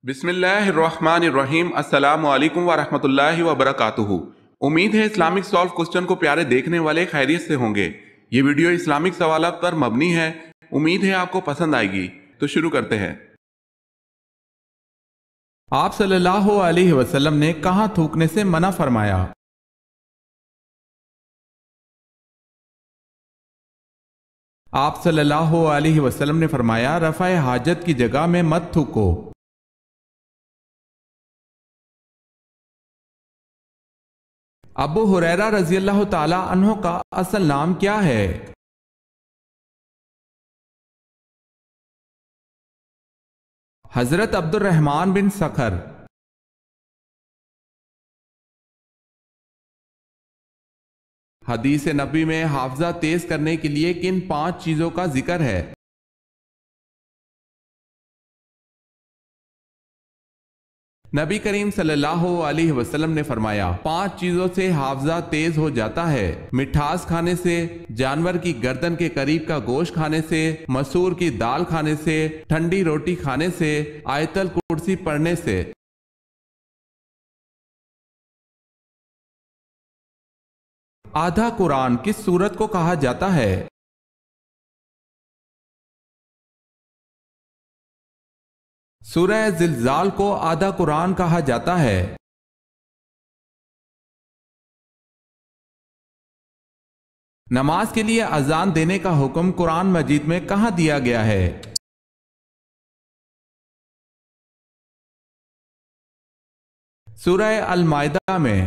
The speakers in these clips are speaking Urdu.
بسم اللہ الرحمن الرحیم۔ السلام علیکم ورحمۃ اللہ وبرکاتہ۔ امید ہے اسلامک سالو کوسچن کو پیارے دیکھنے والے خیریت سے ہوں گے۔ یہ ویڈیو اسلامک سوالات پر مبنی ہے۔ امید ہے آپ کو پسند آئے گی۔ تو شروع کرتے ہیں۔ آپ صلی اللہ علیہ وسلم نے کہاں تھوکنے سے منع فرمایا؟ آپ صلی اللہ علیہ وسلم نے فرمایا رفع حاجت کی جگہ میں مت تھوکو۔ ابو ہریرہ رضی اللہ تعالی عنہ کا اصل نام کیا ہے؟ حضرت عبد الرحمن بن سخر۔ حدیث نبوی میں حافظہ تیز کرنے کے لیے کن 5 چیزوں کا ذکر ہے؟ نبی کریم صلی اللہ علیہ وسلم نے فرمایا 5 چیزوں سے حافظہ تیز ہو جاتا ہے: مٹھاس کھانے سے، جانور کی گردن کے قریب کا گوشت کھانے سے، مسور کی دال کھانے سے، ٹھنڈی روٹی کھانے سے، آیت الکرسی پڑھنے سے۔ آدھا قرآن کس سورت کو کہا جاتا ہے؟ سورہ زلزال کو آدھا قرآن کہا جاتا ہے۔ نماز کے لیے اذان دینے کا حکم قرآن مجید میں کہاں دیا گیا ہے؟ سورہ المائدہ میں۔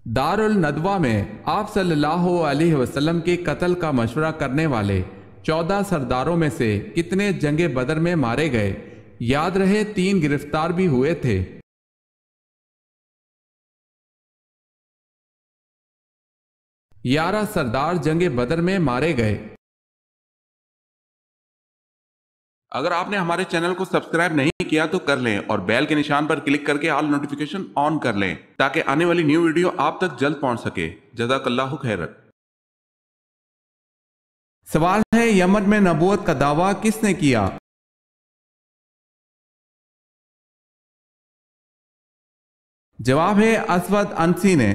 دار الندوہ میں آپ صلی اللہ علیہ وسلم کے قتل کا مشورہ کرنے والے 14 سرداروں میں سے کتنے جنگ بدر میں مارے گئے؟ یاد رہے 3 گرفتار بھی ہوئے تھے۔ 11 سردار جنگ بدر میں مارے گئے۔ اگر آپ نے ہمارے چینل کو سبسکرائب نہیں کیا تو کر لیں اور بیل کے نشان پر کلک کر کے آل نوٹیفیکیشن آن کر لیں تاکہ آنے والی نیو ویڈیو آپ تک جلد پہنچ سکے۔ جزاک اللہ خیرت۔ سوال ہے یمن میں نبوت کا دعویٰ کس نے کیا؟ جواب ہے اسود انسی نے۔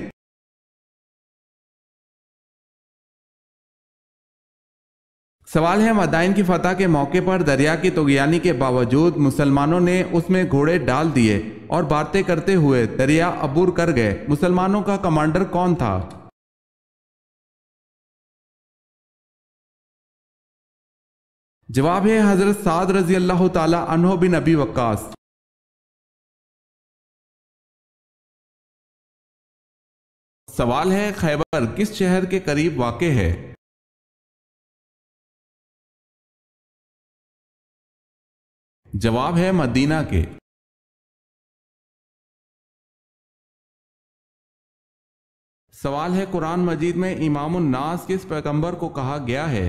سوال ہے مدائن کی فتح کے موقع پر دریا کی طغیانی کے باوجود مسلمانوں نے اس میں گھوڑے ڈال دیے اور باتیں کرتے ہوئے دریا عبور کر گئے۔ مسلمانوں کا کمانڈر کون تھا؟ جواب ہے حضرت سعد رضی اللہ تعالی عنہ بن ابی وقاص۔ سوال ہے خیبر کس شہر کے قریب واقع ہے؟ جواب ہے مدینہ کے۔ سوال ہے قرآن مجید میں امام الناس کس پیغمبر کو کہا گیا ہے؟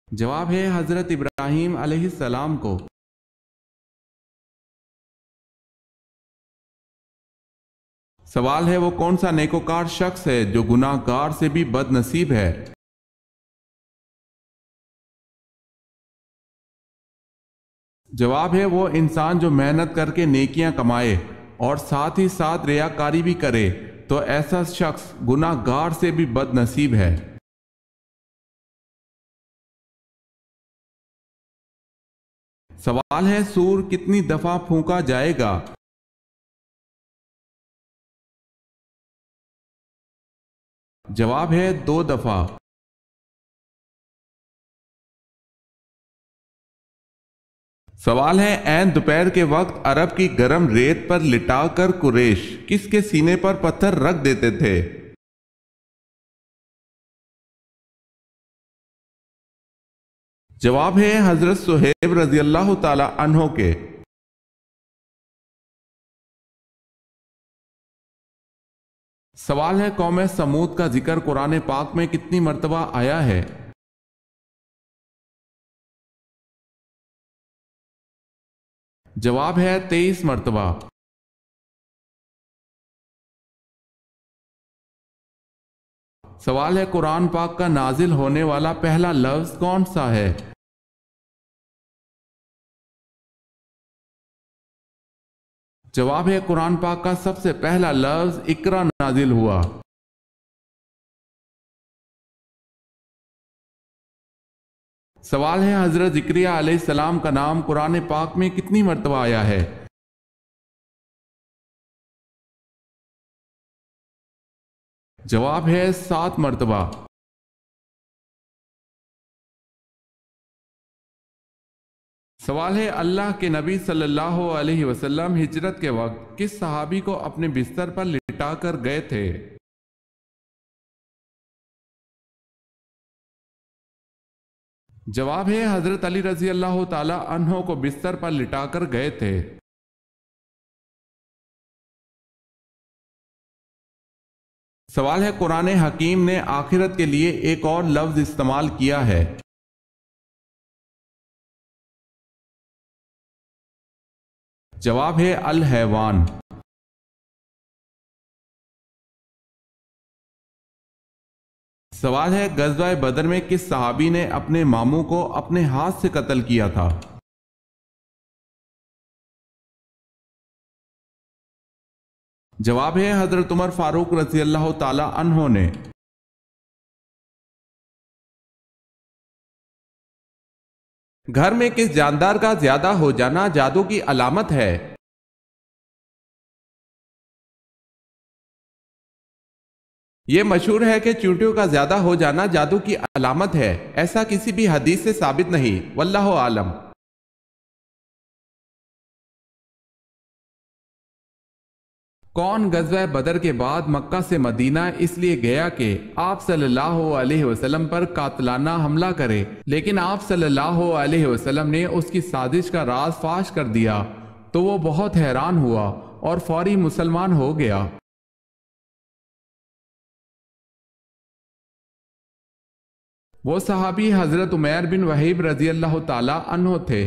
جواب ہے حضرت ابراہیم علیہ السلام کو۔ سوال ہے وہ کون سا نیکوکار شخص ہے جو گناہ گار سے بھی بد نصیب ہے؟ جواب ہے وہ انسان جو محنت کر کے نیکیاں کمائے اور ساتھ ہی ساتھ ریاکاری بھی کرے تو ایسا شخص گناہ گار سے بھی بد نصیب ہے۔ سوال ہے سور کتنی دفعہ پھونکا جائے گا؟ جواب ہے 2 دفعہ۔ سوال ہے عین دوپہر کے وقت عرب کی گرم ریت پر لٹا کر قریش کس کے سینے پر پتھر رکھ دیتے تھے؟ جواب ہے حضرت صہیب رضی اللہ تعالی عنہ کے۔ سوال ہے قوم سمود کا ذکر قرآن پاک میں کتنی مرتبہ آیا ہے؟ جواب ہے 23 مرتبہ۔ سوال ہے قرآن پاک کا نازل ہونے والا پہلا لفظ کون سا ہے؟ جواب ہے قرآن پاک کا سب سے پہلا لفظ اقرا نازل ہوا۔ سوال ہے حضرت زکریا علیہ السلام کا نام قرآن پاک میں کتنی مرتبہ آیا ہے؟ جواب ہے 7 مرتبہ۔ سوال ہے اللہ کے نبی صلی اللہ علیہ وسلم ہجرت کے وقت کس صحابی کو اپنے بستر پر لٹا کر گئے تھے؟ جواب ہے حضرت علی رضی اللہ تعالی عنہ کو بستر پر لٹا کر گئے تھے۔ سوال ہے قرآن حکیم نے آخرت کے لیے ایک اور لفظ استعمال کیا ہے۔ جواب ہے الحیوان۔ سوال ہے غزوہ بدر میں کس صحابی نے اپنے ماموں کو اپنے ہاتھ سے قتل کیا تھا؟ جواب ہے حضرت عمر فاروق رضی اللہ تعالی عنہ نے۔ گھر میں کس جاندار کا زیادہ ہو جانا جادو کی علامت ہے؟ یہ مشہور ہے کہ چونٹیوں کا زیادہ ہو جانا جادو کی علامت ہے، ایسا کسی بھی حدیث سے ثابت نہیں، واللہ عالم۔ کون غزوہ بدر کے بعد مکہ سے مدینہ اس لیے گیا کہ آپ صلی اللہ علیہ وسلم پر قاتلانہ حملہ کرے، لیکن آپ صلی اللہ علیہ وسلم نے اس کی سازش کا راز فاش کر دیا تو وہ بہت حیران ہوا اور فوری مسلمان ہو گیا۔ وہ صحابی حضرت عمیر بن وحیب رضی اللہ تعالی عنہ تھے۔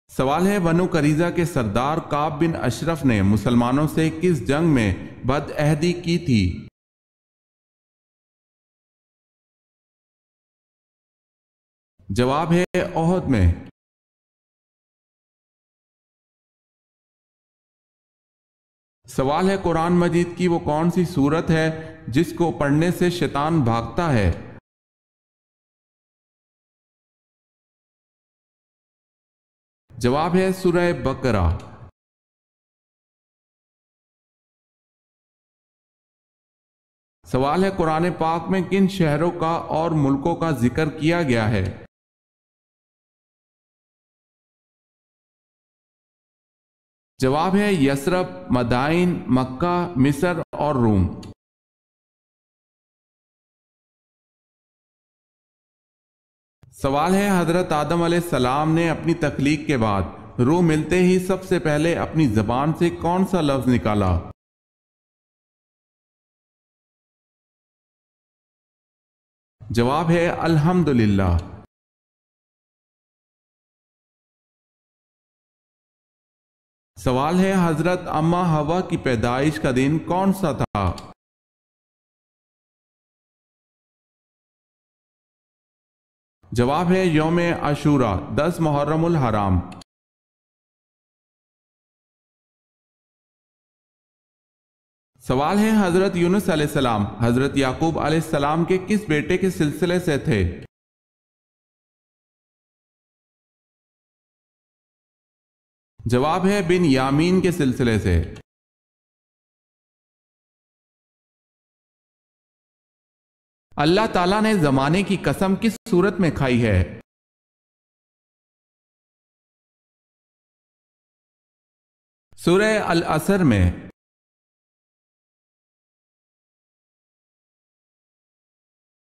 سوال ہے بنو قریظہ کے سردار کعب بن اشرف نے مسلمانوں سے کس جنگ میں بد عہدی کی تھی؟ جواب ہے احد میں۔ سوال ہے قرآن مجید کی وہ کون سی سورت ہے جس کو پڑھنے سے شیطان بھاگتا ہے؟ جواب ہے سورہ بقرہ۔ سوال ہے قرآن پاک میں کن شہروں کا اور ملکوں کا ذکر کیا گیا ہے؟ جواب ہے یثرب، مدائن، مکہ، مصر اور روم۔ سوال ہے حضرت آدم علیہ السلام نے اپنی تخلیق کے بعد روح ملتے ہی سب سے پہلے اپنی زبان سے کون سا لفظ نکالا؟ جواب ہے الحمدللہ۔ سوال ہے حضرت اما حوا کی پیدائش کا دن کون سا تھا؟ جواب ہے یوم عاشوراء 10 محرم الحرام۔ سوال ہے حضرت یونس علیہ السلام حضرت یعقوب علیہ السلام کے کس بیٹے کے سلسلے سے تھے؟ جواب ہے بن یامین کے سلسلے سے۔ اللہ تعالیٰ نے زمانے کی قسم کس صورت میں کھائی ہے؟ سورہ العصر میں۔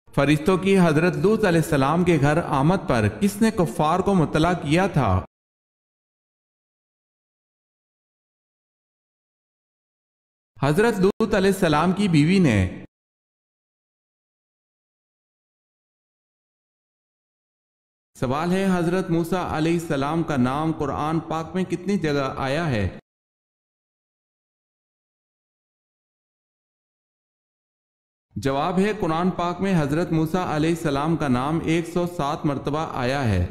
فرشتوں کی حضرت لوط علیہ السلام کے گھر آمد پر کس نے کفار کو مطلع کیا تھا؟ حضرت لوط علیہ السلام کی بیوی نے۔ سوال ہے حضرت موسیٰ علیہ السلام کا نام قرآن پاک میں کتنی جگہ آیا ہے؟ جواب ہے قرآن پاک میں حضرت موسیٰ علیہ السلام کا نام 107 مرتبہ آیا ہے۔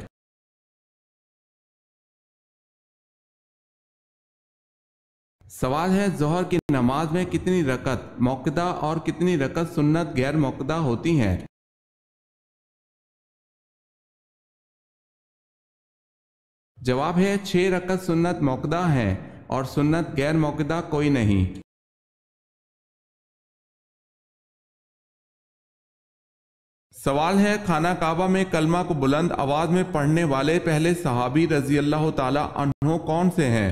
سوال ہے ظہر کی نماز میں کتنی رکعت موقدہ اور کتنی رکعت سنت غیر موقدہ ہوتی ہیں؟ جواب ہے 6 رکعت سنت موقدہ ہیں اور سنت غیر موقدہ کوئی نہیں۔ سوال ہے خانہ کعبہ میں کلمہ کو بلند آواز میں پڑھنے والے پہلے صحابی رضی اللہ تعالی عنہ کون سے ہیں؟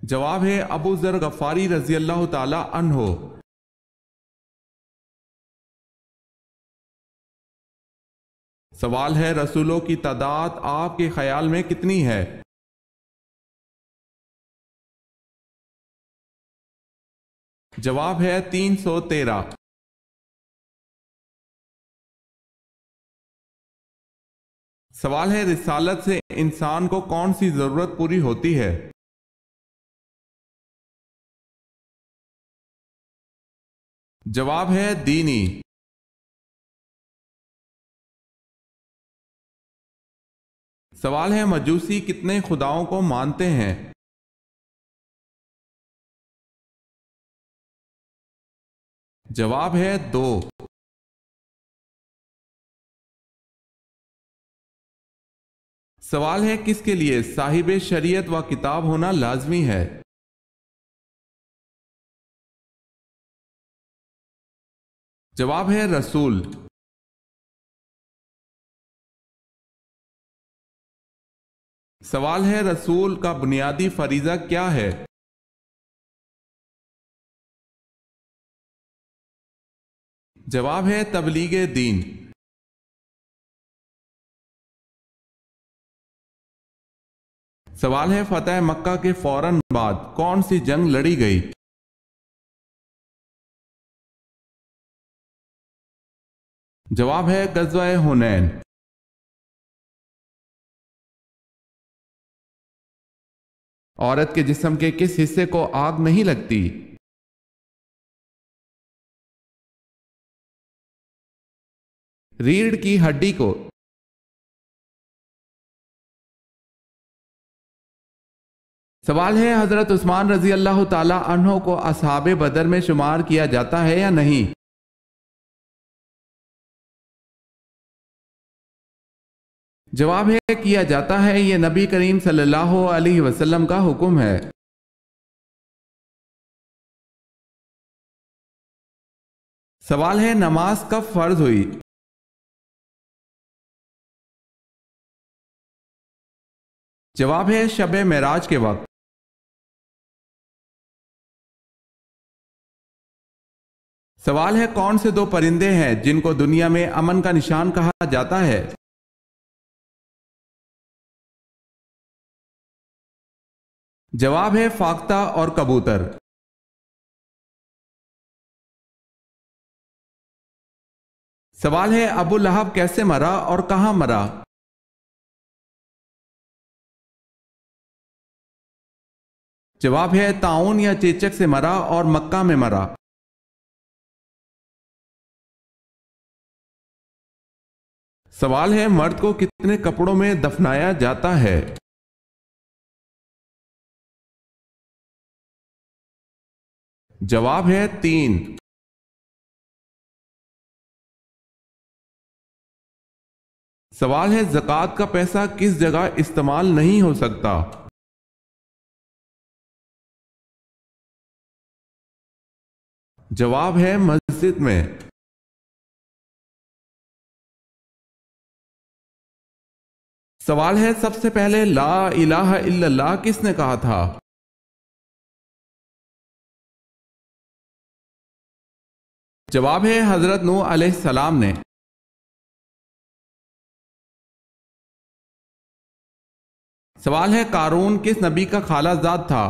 جواب ہے ابو ذر غفاری رضی اللہ تعالی عنہ۔ سوال ہے رسولوں کی تعداد آپ کے خیال میں کتنی ہے؟ جواب ہے 313۔ سوال ہے رسالت سے انسان کو کون سی ضرورت پوری ہوتی ہے؟ جواب ہے دینی۔ سوال ہے مجوسی کتنے خداؤں کو مانتے ہیں؟ جواب ہے 2۔ سوال ہے کس کے لیے صاحب شریعت و کتاب ہونا لازمی ہے؟ جواب ہے رسول۔ سوال ہے رسول کا بنیادی فریضہ کیا ہے؟ جواب ہے تبلیغ دین۔ سوال ہے فتح مکہ کے فوراً بعد کون سی جنگ لڑی گئی؟ جواب ہے غزوہ حنین۔ عورت کے جسم کے کس حصے کو آگ نہیں لگتی؟ ریڑھ کی ہڈی کو۔ سوال ہے حضرت عثمان رضی اللہ تعالی عنہ کو اصحاب بدر میں شمار کیا جاتا ہے یا نہیں؟ جواب ہے کیا جاتا ہے، یہ نبی کریم صلی اللہ علیہ وسلم کا حکم ہے۔ سوال ہے نماز کب فرض ہوئی؟ جواب ہے شب معراج کے وقت۔ سوال ہے کون سے 2 پرندے ہیں جن کو دنیا میں امن کا نشان کہا جاتا ہے؟ جواب ہے فاختہ اور کبوتر۔ سوال ہے ابو لہب کیسے مرا اور کہاں مرا؟ جواب ہے طاعون یا چیچک سے مرا اور مکہ میں مرا۔ سوال ہے مرد کو کتنے کپڑوں میں دفنایا جاتا ہے؟ جواب ہے 3۔ سوال ہے زکوٰۃ کا پیسہ کس جگہ استعمال نہیں ہو سکتا؟ جواب ہے مسجد میں۔ سوال ہے سب سے پہلے لا الہ الا اللہ کس نے کہا تھا؟ جواب ہے حضرت نوح علیہ السلام نے۔ سوال ہے قارون کس نبی کا خالہ زاد تھا؟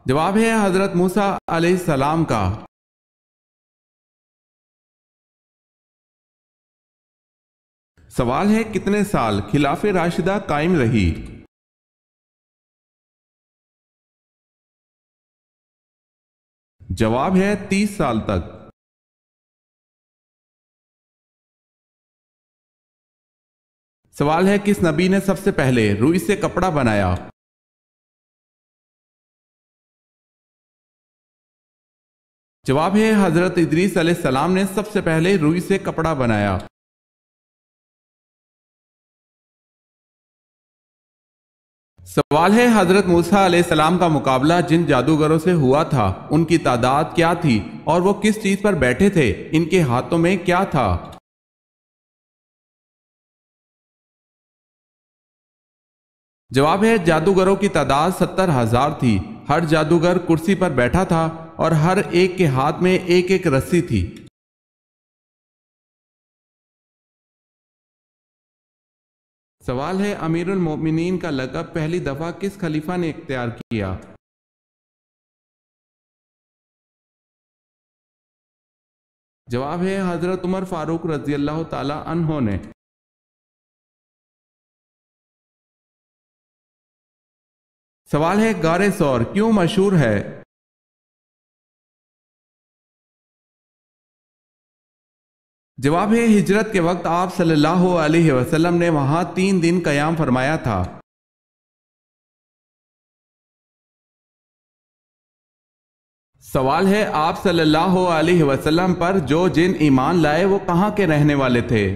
جواب ہے حضرت موسیٰ علیہ السلام کا۔ سوال ہے کتنے سال خلاف راشدہ قائم رہی؟ جواب ہے 30 سال تک۔ سوال ہے کس نبی نے سب سے پہلے روئی سے کپڑا بنایا؟ جواب ہے حضرت ادریس علیہ السلام نے سب سے پہلے روئی سے کپڑا بنایا۔ سوال ہے حضرت موسیٰ علیہ السلام کا مقابلہ جن جادوگروں سے ہوا تھا ان کی تعداد کیا تھی اور وہ کس چیز پر بیٹھے تھے؟ ان کے ہاتھوں میں کیا تھا؟ جواب ہے جادوگروں کی تعداد 70,000 تھی۔ ہر جادوگر کرسی پر بیٹھا تھا اور ہر ایک کے ہاتھ میں ایک ایک رسی تھی۔ سوال ہے امیر المومنین کا لقب پہلی دفعہ کس خلیفہ نے اختیار کیا؟ جواب ہے حضرت عمر فاروق رضی اللہ تعالی عنہ نے۔ سوال ہے غار ثور کیوں مشہور ہے؟ جواب ہے ہجرت کے وقت آپ صلی اللہ علیہ وسلم نے وہاں 3 دن قیام فرمایا تھا۔ سوال ہے آپ صلی اللہ علیہ وسلم پر جو جن ایمان لائے وہ کہاں کے رہنے والے تھے؟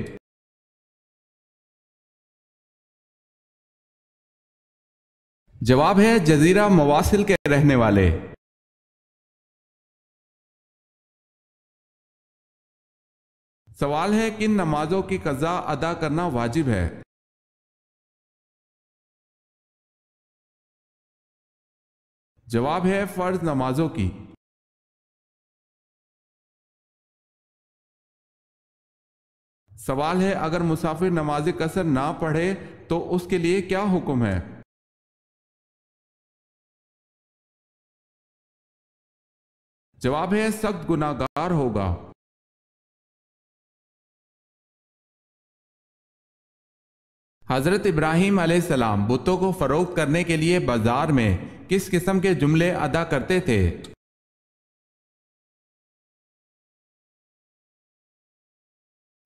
جواب ہے جزیرہ مواصل کے رہنے والے۔ سوال ہے کن نمازوں کی قضا ادا کرنا واجب ہے؟ جواب ہے فرض نمازوں کی۔ سوال ہے اگر مسافر نماز قصر نہ پڑھے تو اس کے لیے کیا حکم ہے؟ جواب ہے سخت گناہگار ہوگا۔ حضرت ابراہیم علیہ السلام بتوں کو فروخت کرنے کے لیے بازار میں کس قسم کے جملے ادا کرتے تھے؟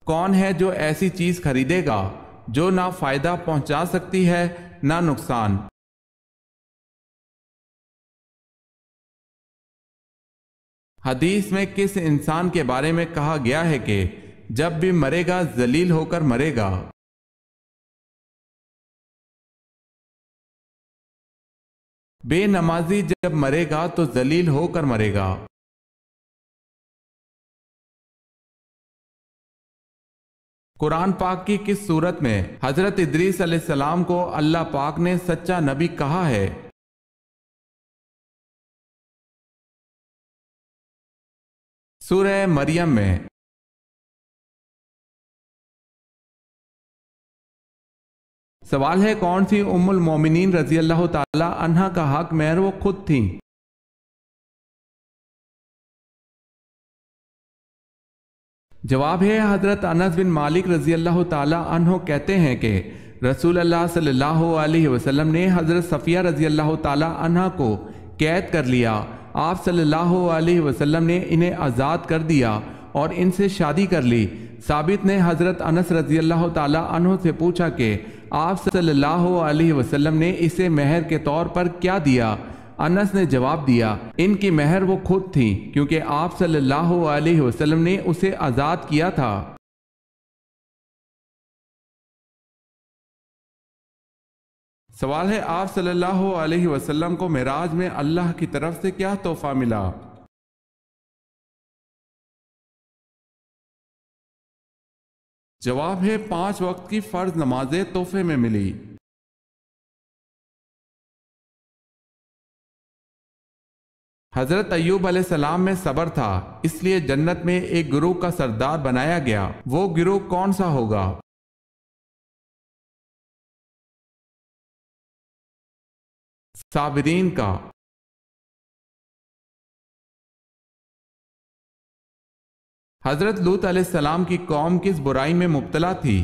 کون ہے جو ایسی چیز خریدے گا جو نہ فائدہ پہنچا سکتی ہے نہ نقصان؟ حدیث میں کس انسان کے بارے میں کہا گیا ہے کہ جب بھی مرے گا ذلیل ہو کر مرے گا؟ بے نمازی جب مرے گا تو ذلیل ہو کر مرے گا۔ قرآن پاک کی کس صورت میں حضرت ادریس علیہ السلام کو اللہ پاک نے سچا نبی کہا ہے؟ سورہ مریم میں۔ سوال ہے کون سی ام المومنین رضی اللہ تعالی عنہا کا حق مہر وہ خود تھیں؟ جواب ہے حضرت انس بن مالک رضی اللہ تعالی عنہ کہتے ہیں کہ رسول اللہ صلی اللہ علیہ وسلم نے حضرت صفیہ رضی اللہ تعالی عنہ کو قید کر لیا۔ آپ صلی اللہ علیہ وسلم نے انہیں آزاد کر دیا اور ان سے شادی کر لی۔ ثابت نے حضرت انس رضی اللہ تعالی عنہ سے پوچھا کہ آپ صلی اللہ علیہ وسلم نے اسے مہر کے طور پر کیا دیا؟ انس نے جواب دیا ان کی مہر وہ خود تھیں کیونکہ آپ صلی اللہ علیہ وسلم نے اسے آزاد کیا تھا۔ سوال ہے آپ صلی اللہ علیہ وسلم کو معراج میں اللہ کی طرف سے کیا تحفہ ملا؟ جواب ہے 5 وقت کی فرض نمازیں تحفے میں ملی۔ حضرت ایوب علیہ السلام میں صبر تھا اس لیے جنت میں ایک گروہ کا سردار بنایا گیا، وہ گروہ کون سا ہوگا؟ صابرین کا۔ حضرت لوط علیہ السلام کی قوم کس برائی میں مبتلا تھی؟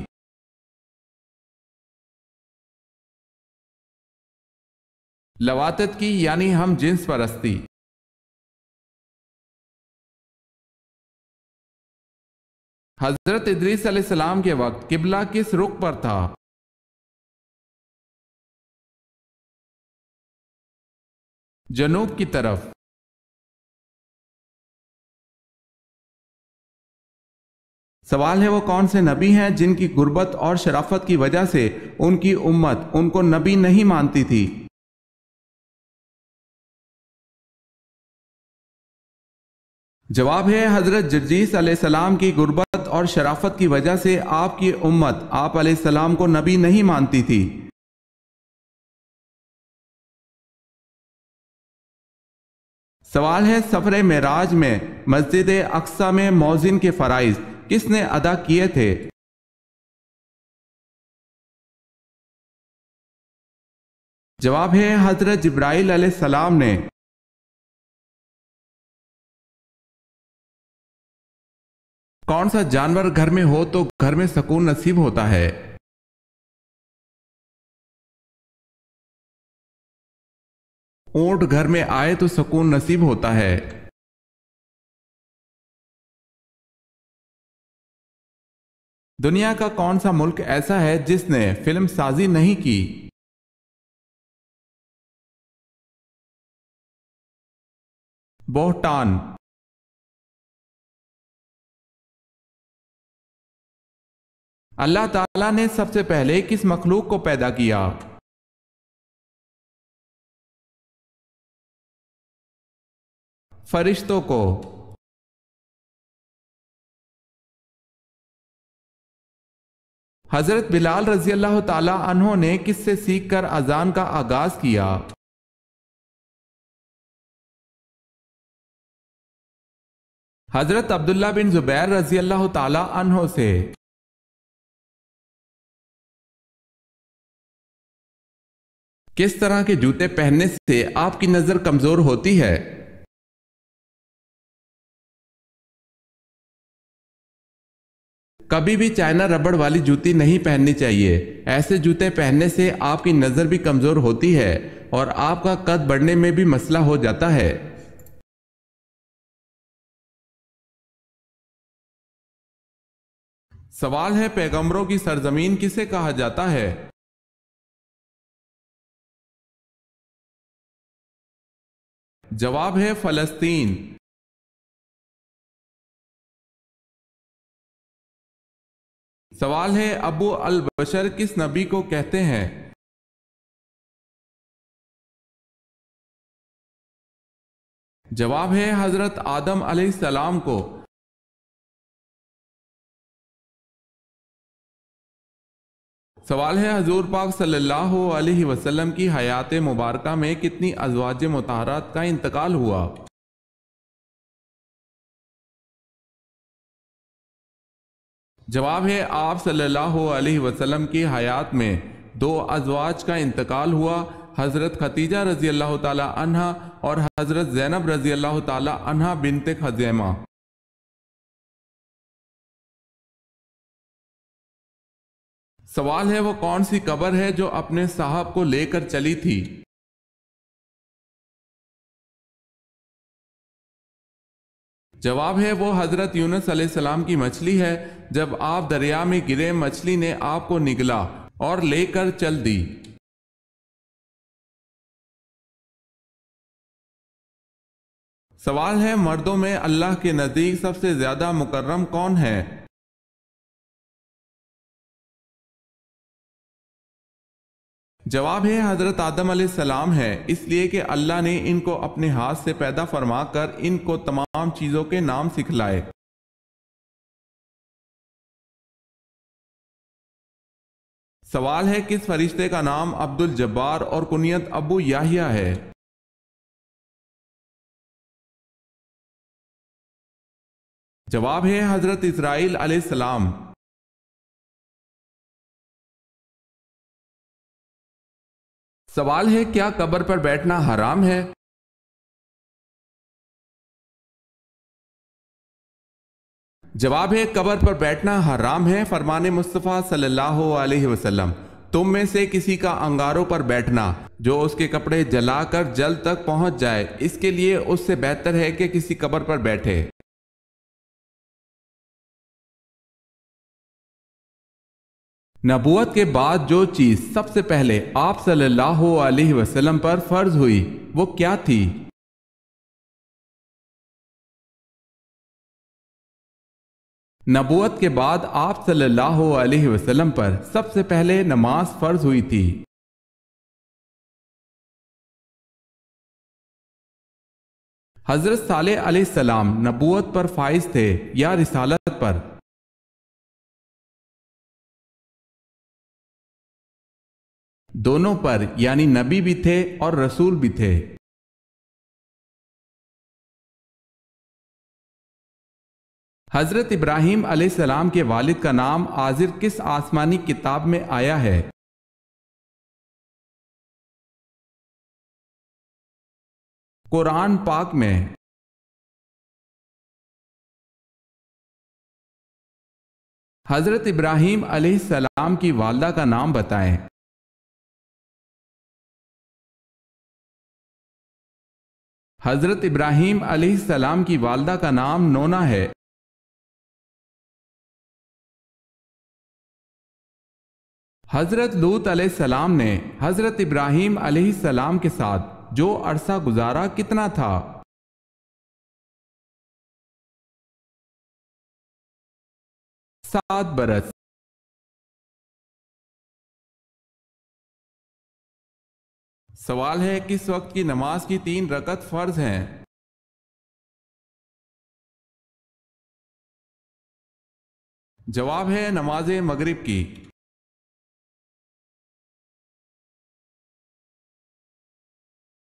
لواتت کی یعنی ہم جنس پرستی۔ حضرت ادریس علیہ السلام کے وقت قبلہ کس رخ پر تھا؟ جنوب کی طرف۔ سوال ہے وہ کون سے نبی ہیں جن کی غربت اور شرافت کی وجہ سے ان کی امت ان کو نبی نہیں مانتی تھی؟ جواب ہے حضرت جرجیس علیہ السلام کی غربت اور شرافت کی وجہ سے آپ کی امت آپ علیہ السلام کو نبی نہیں مانتی تھی۔ سوال ہے سفر معراج میں مسجد اقصی میں مؤذن کے فرائض کس نے ادا کیے تھے؟ جواب ہے حضرت جبرائیل علیہ السلام نے۔ کون سا جانور گھر میں ہو تو گھر میں سکون نصیب ہوتا ہے؟ اونٹ گھر میں آئے تو سکون نصیب ہوتا ہے۔ دنیا کا کون سا ملک ایسا ہے جس نے فلم سازی نہیں کی؟ بہٹان۔ اللہ تعالیٰ نے سب سے پہلے کس مخلوق کو پیدا کیا؟ فرشتوں کو۔ حضرت بلال رضی اللہ تعالی عنہ نے کس سے سیکھ کر اذان کا آغاز کیا؟ حضرت عبداللہ بن زبیر رضی اللہ تعالی عنہ سے۔ کس طرح کے جوتے پہننے سے آپ کی نظر کمزور ہوتی ہے؟ کبھی بھی چائنا ربڑ والی جوتی نہیں پہننی چاہیے، ایسے جوتے پہننے سے آپ کی نظر بھی کمزور ہوتی ہے اور آپ کا قد بڑھنے میں بھی مسئلہ ہو جاتا ہے۔ سوال ہے پیغمبروں کی سرزمین کسے کہا جاتا ہے؟ جواب ہے فلسطین۔ سوال ہے ابو البشر کس نبی کو کہتے ہیں؟ جواب ہے حضرت آدم علیہ السلام کو۔ سوال ہے حضور پاک صلی اللہ علیہ وسلم کی حیات مبارکہ میں کتنی ازواج مطہرات کا انتقال ہوا؟ جواب ہے آپ صلی اللہ علیہ وسلم کی حیات میں 2 ازواج کا انتقال ہوا، حضرت خدیجہ رضی اللہ تعالی عنہ اور حضرت زینب رضی اللہ تعالی عنہ بنت خزیمہ۔ سوال ہے وہ کون سی قبر ہے جو اپنے صاحب کو لے کر چلی تھی؟ جواب ہے وہ حضرت یونس علیہ السلام کی مچھلی ہے، جب آپ دریا میں گرے مچھلی نے آپ کو نگلا اور لے کر چل دی۔ سوال ہے مردوں میں اللہ کے نزدیک سب سے زیادہ مکرم کون ہے؟ جواب ہے حضرت آدم علیہ السلام ہے، اس لیے کہ اللہ نے ان کو اپنے ہاتھ سے پیدا فرما کر ان کو تمام چیزوں کے نام سکھلائے۔ سوال ہے کس فرشتے کا نام عبد الجبار اور کنیت ابو یحییٰ ہے؟ جواب ہے حضرت اسرائیل علیہ السلام۔ سوال ہے کیا قبر پر بیٹھنا حرام ہے؟ جواب ہے قبر پر بیٹھنا حرام ہے، فرمان مصطفیٰ صلی اللہ علیہ وسلم۔ تم میں سے کسی کا انگاروں پر بیٹھنا جو اس کے کپڑے جلا کر جل تک پہنچ جائے، اس کے لیے اس سے بہتر ہے کہ کسی قبر پر بیٹھے۔ نبوت کے بعد جو چیز سب سے پہلے آپ صلی اللہ علیہ وسلم پر فرض ہوئی وہ کیا تھی؟ نبوت کے بعد آپ صلی اللہ علیہ وسلم پر سب سے پہلے نماز فرض ہوئی تھی۔ حضرت صالح علیہ السلام نبوت پر فائز تھے یا رسالت پر؟ دونوں پر، یعنی نبی بھی تھے اور رسول بھی تھے۔ حضرت ابراہیم علیہ السلام کے والد کا نام آزر کس آسمانی کتاب میں آیا ہے؟ قرآن پاک میں۔ حضرت ابراہیم علیہ السلام کی والدہ کا نام بتائیں۔ حضرت ابراہیم علیہ السلام کی والدہ کا نام نونا ہے۔ حضرت لوط علیہ السلام نے حضرت ابراہیم علیہ السلام کے ساتھ جو عرصہ گزارا کتنا تھا؟ 7 برس۔ سوال ہے کس وقت کی نماز کی 3 رکعت فرض ہیں؟ جواب ہے نماز مغرب کی۔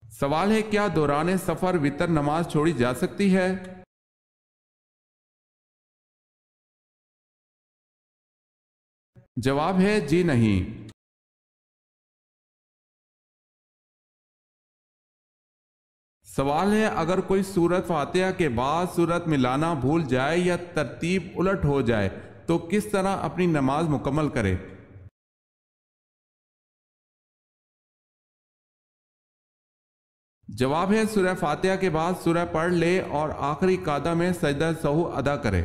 سوال ہے کیا دوران سفر وتر نماز چھوڑی جا سکتی ہے؟ جواب ہے جی نہیں۔ سوال ہے اگر کوئی سورت فاتحہ کے بعد سورت ملانا بھول جائے یا ترتیب الٹ ہو جائے تو کس طرح اپنی نماز مکمل کرے؟ جواب ہے سورہ فاتحہ کے بعد سورہ پڑھ لے اور آخری قعدہ میں سجدہ سہو ادا کرے۔